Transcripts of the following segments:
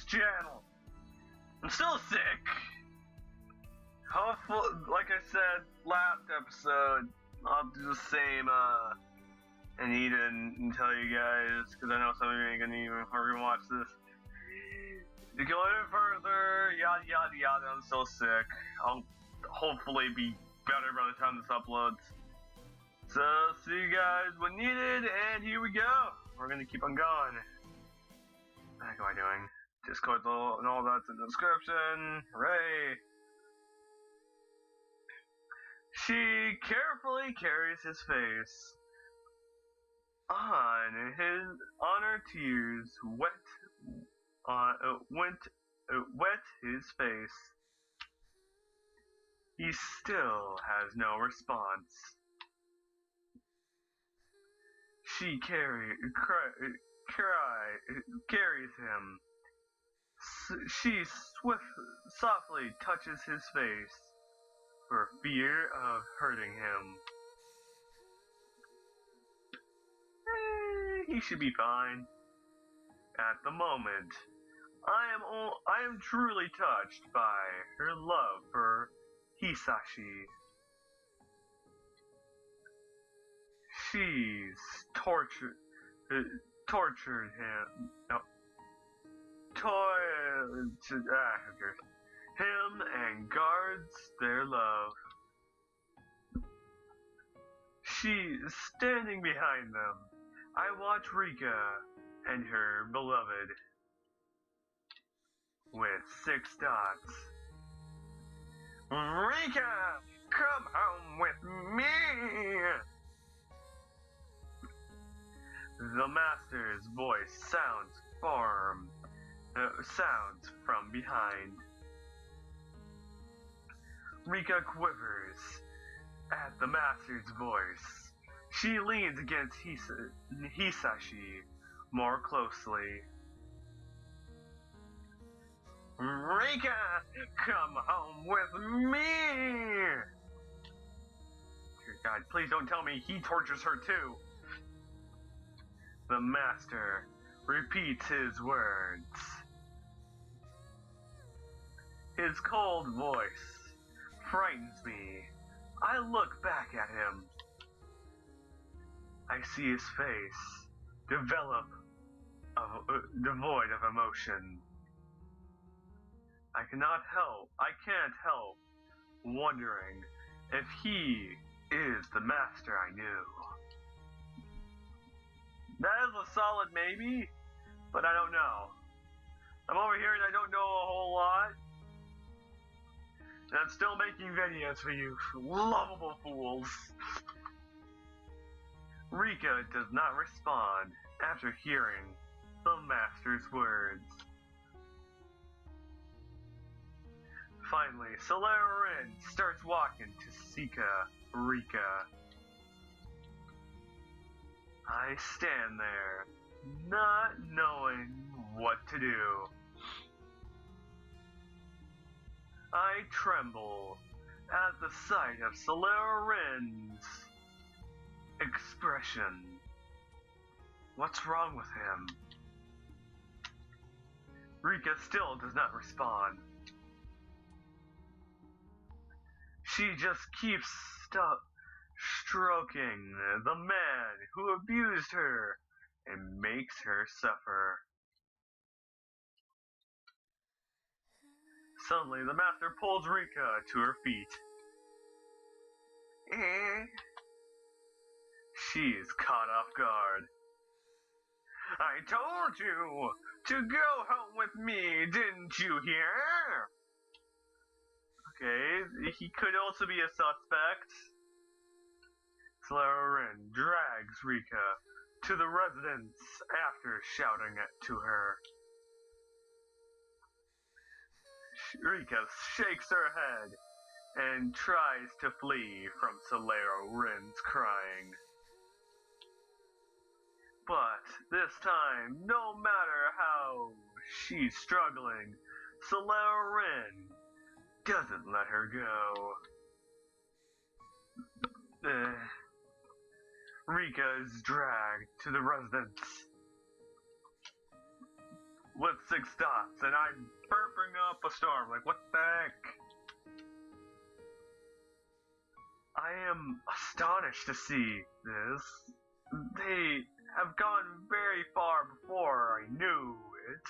this channel. I'm still sick. Hopefully, like I said last episode, I'll do the same and eat and tell you guys, because I know some of you ain't gonna even watch this. To go any further, yada yada yada, I'm so sick. I'll hopefully be better by the time this uploads. So, see you guys when needed, and here we go. We're gonna keep on going. What the heck am I doing? Discord and all that's in the description. Hooray! She carefully carries his face. On her tears wet his face. He still has no response. She carries him. She softly touches his face for fear of hurting him. He should be fine. At the moment, I am truly touched by her love for Hisashi. She's tortured him. No. Him and guards their love. She's standing behind them. I watch Rika and her beloved with 6 dots. Rika, come home with me! The master's voice sounds from behind. Rika quivers at the master's voice. She leans against Hisashi more closely. Rika, come home with me! Dear God, please don't tell me he tortures her too. The master repeats his words. His cold voice frightens me. I look back at him. I see his face devoid of emotion. I can't help wondering if he is the master I knew. That is a solid maybe, but I don't know. I'm over here and I don't know a whole lot. And I'm still making videos for you lovable fools. Rika does not respond after hearing the master's words. Finally, Solera Rin starts walking to seek Rika. I stand there, not knowing what to do. I tremble at the sight of Solera Rin's expression. What's wrong with him? Rika still does not respond. She just keeps stroking the man who abused her and makes her suffer. Suddenly, the master pulls Rika to her feet. She's caught off guard. I told you to go home with me, didn't you hear? Okay, he could also be a suspect. Solera Rin drags Rika to the residence after shouting to her. Rika shakes her head and tries to flee from Solera Rin's crying. But this time, no matter how she's struggling, Solera Rin doesn't let her go. Rika is dragged to the residence. with 6 dots, and I'm burping up a storm. Like, what the heck? I am astonished to see this. They have gone very far before I knew it.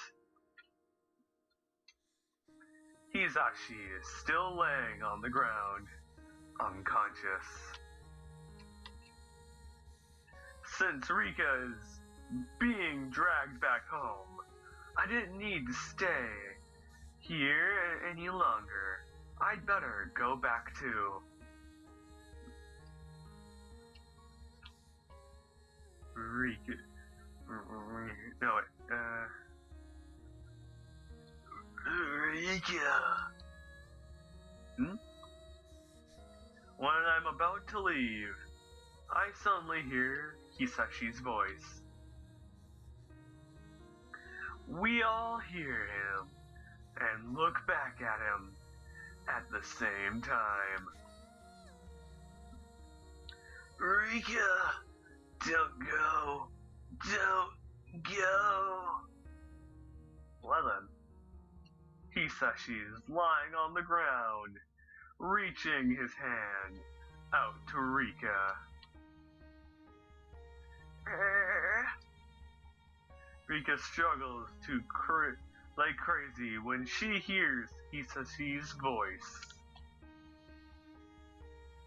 Hisashi is still laying on the ground, unconscious. Since Rika is being dragged back home, I didn't need to stay here any longer. I'd better go back too. Rika. No, wait. Rika. When I'm about to leave, I suddenly hear Hisashi's voice. We all hear him and look back at him at the same time. Rika, don't go. Don't go. Well then, Hisashi is lying on the ground, reaching his hand out to Rika. Rika struggles like crazy when she hears Hisashi's voice.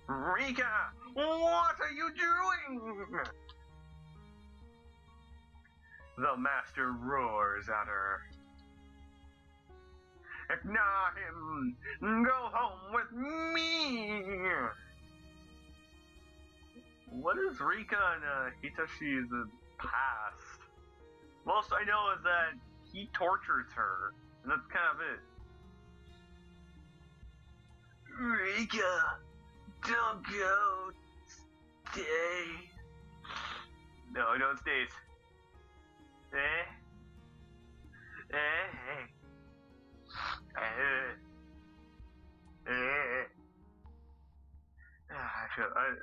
Rika, what are you doing? The master roars at her. Ignore him! Go home with me! What is Rika and Hisashi's past? Most I know is that he tortures her, and that's kind of it. Rika, don't go. Stay. No, don't stay.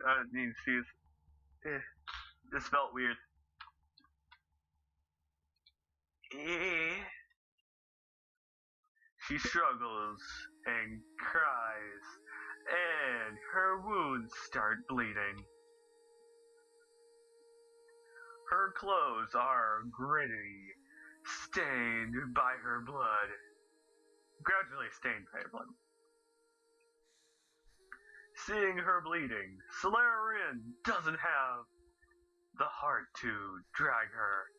I need to see this. This felt weird. She struggles and cries, and her wounds start bleeding. Her clothes are gritty, stained by her blood. Gradually stained by her blood. Seeing her bleeding, Solarian doesn't have the heart to drag her.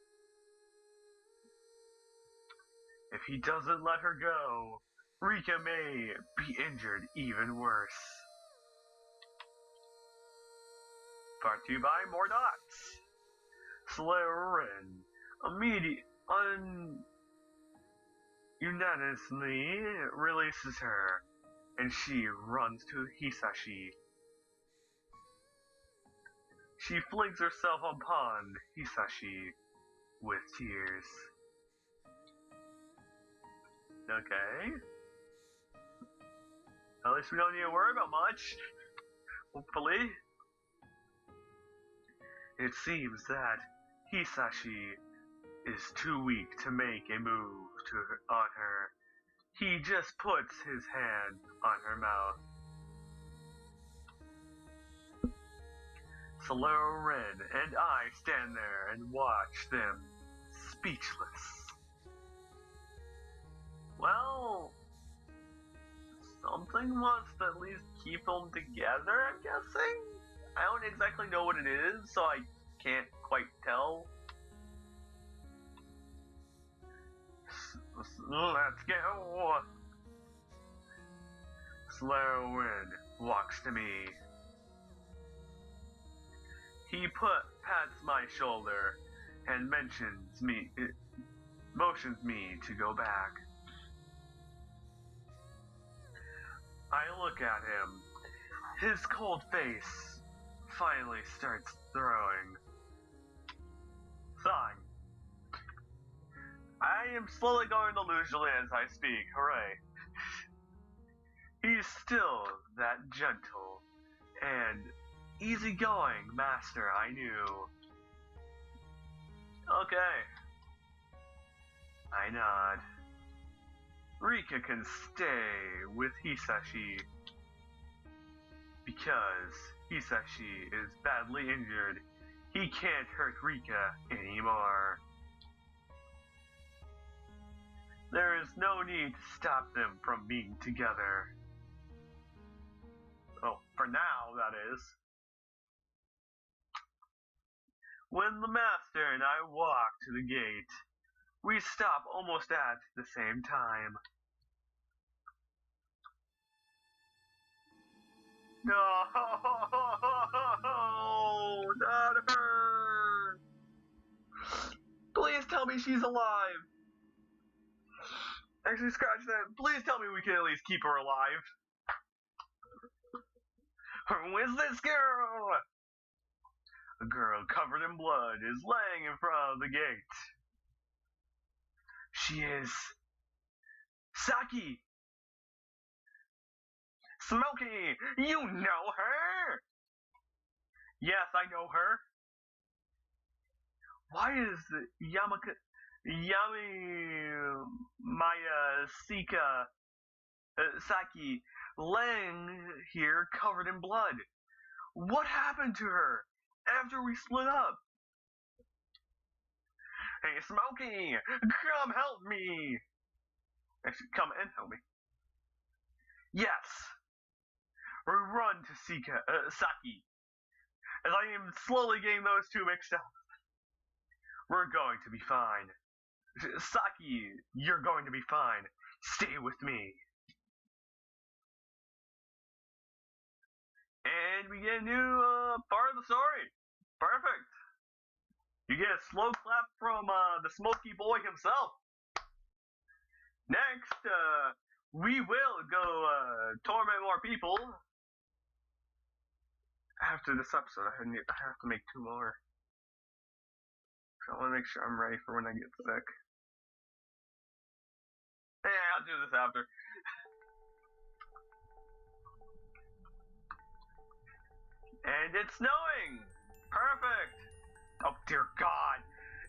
If he doesn't let her go, Rika may be injured even worse. Brought to you by More Dots. Solarian unanimously releases her, and she runs to Hisashi. She flings herself upon Hisashi with tears. Okay. At least we don't need to worry about much. Hopefully. It seems that Hisashi is too weak to make a move on her. He just puts his hand on her mouth. Solarian and I stand there and watch them, speechless. Well, something wants to at least keep them together, I'm guessing? I don't exactly know what it is, so I can't quite tell. Let's go! Solarian walks to me. He pats my shoulder and motions me to go back. I look at him. His cold face finally starts thawing. I am slowly going to lose as I speak. Hooray. He's still that gentle and easygoing master I knew. Okay. I not? Rika can stay with Hisashi because Hisashi is badly injured. He can't hurt Rika anymore. There is no need to stop them from being together. Oh, for now, that is. When the master and I walk to the gate, we stop almost at the same time. No, not her! Please tell me she's alive! Actually, scratch that. Please tell me we can at least keep her alive. Who is this girl? A girl covered in blood is laying in front of the gate. She is Saki. Smokey, you know her? Yes, I know her. Why is Saki laying here covered in blood? What happened to her after we split up? Hey, Smokey, come help me. Actually, come and help me. Yes. We run to Saki. As I am slowly getting those two mixed up. We're going to be fine. Saki, you're going to be fine. Stay with me. And we get a new part of the story. Perfect. You get a slow clap from the Smoky Boy himself. Next, we will go torment more people. After this episode, I have to make 2 more. So I want to make sure I'm ready for when I get sick. Yeah, I'll do this after. And it's snowing! Perfect! Oh dear God!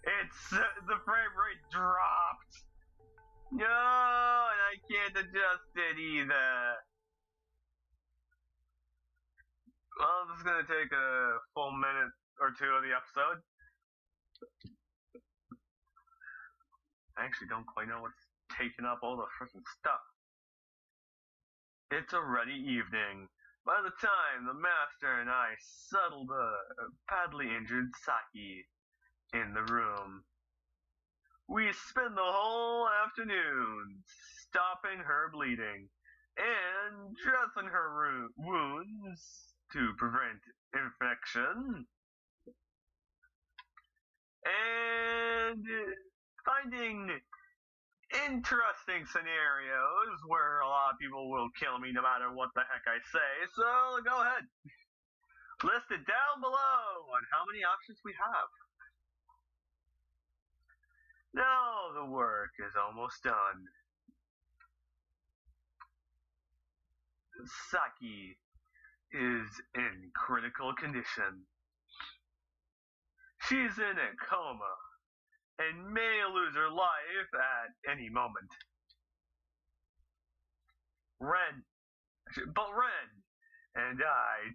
It's the frame rate dropped! No, and I can't adjust it either. Well, this is gonna take a full minute or 2 of the episode. I actually don't quite know what's taking up all the freaking stuff. It's already evening. By the time the master and I settle the badly injured Saki in the room, we spend the whole afternoon stopping her bleeding and dressing her wounds to prevent infection, and finding interesting scenarios where a lot of people will kill me no matter what the heck I say, so go ahead. List it down below on how many options we have. Now the work is almost done. Saki is in critical condition. She's in a coma and may lose her life at any moment. Ren and I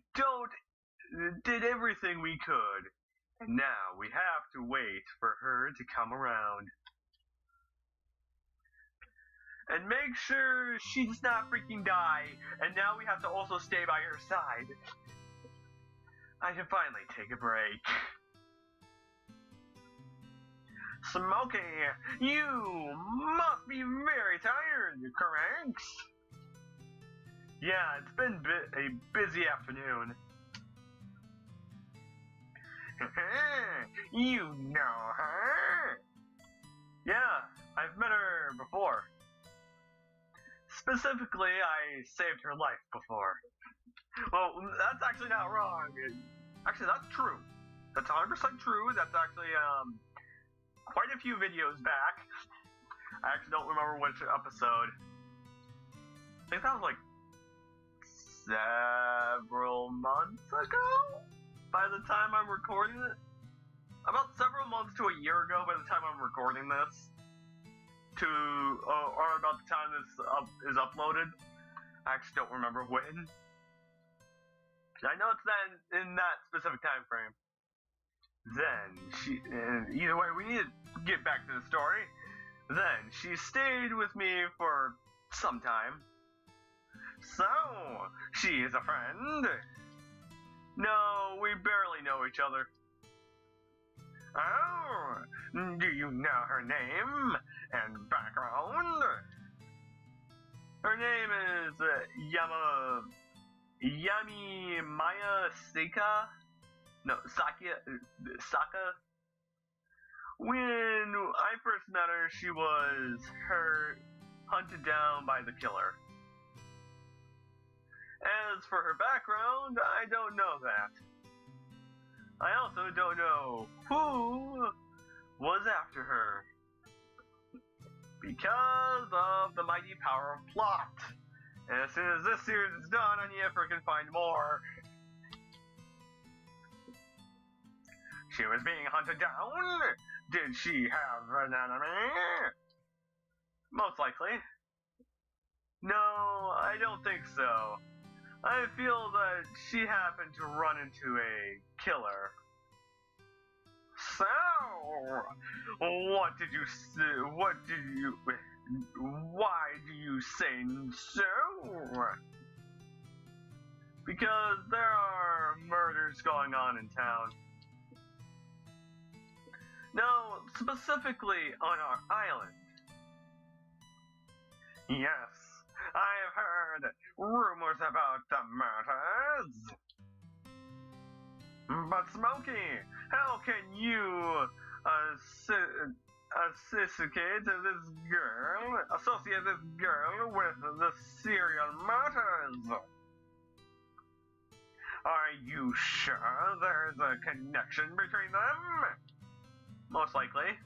did everything we could, and now we have to wait for her to come around. And make sure she does not freaking die, and now we have to also stay by her side. I can finally take a break. Smokey, you must be very tired, correct? Yeah, it's been a busy afternoon. You know her? Yeah, I've met her before. Specifically, I saved her life before. Well, that's actually not wrong. Actually, that's true. That's 100% true. That's actually, quite a few videos back. I actually don't remember which episode. I think that was like several months ago? By the time I'm recording it? About several months to a year ago by the time I'm recording this. to, or about the time this is uploaded. I actually don't remember when. I know it's then in that specific time frame. Then either way, we need to get back to the story. Then she stayed with me for some time. So she is a friend. No, we barely know each other. Oh, do you know her name and background? Her name is Yami Maya Saka. When I first met her, she was hunted down by the killer. As for her background, I don't know that. I also don't know who was after her. Because of the mighty power of plot. And as soon as this series is done, Aniefra can find more. She was being hunted down? Did she have an enemy? Most likely. No, I don't think so. I feel that she happened to run into a killer. So, why do you say so? Because there are murders going on in town. No, specifically on our island. Yes, I have heard rumors about the murders. But Smokey, how can you associate this girl with the serial murders? Are you sure there's a connection between them? Most likely.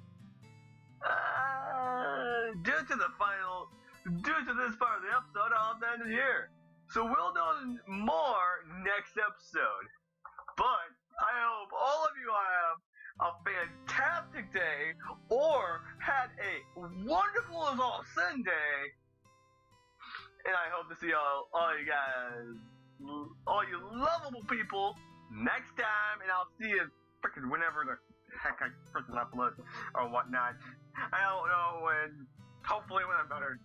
Due to this part of the episode, I'll end it here. So we'll know more next episode. But I hope all of you have a fantastic day or had a wonderful as all Sunday. And I hope to see all you guys, all you lovable people next time. And I'll see you freaking whenever the heck I freaking upload or whatnot. I don't know when. Hopefully when I'm better.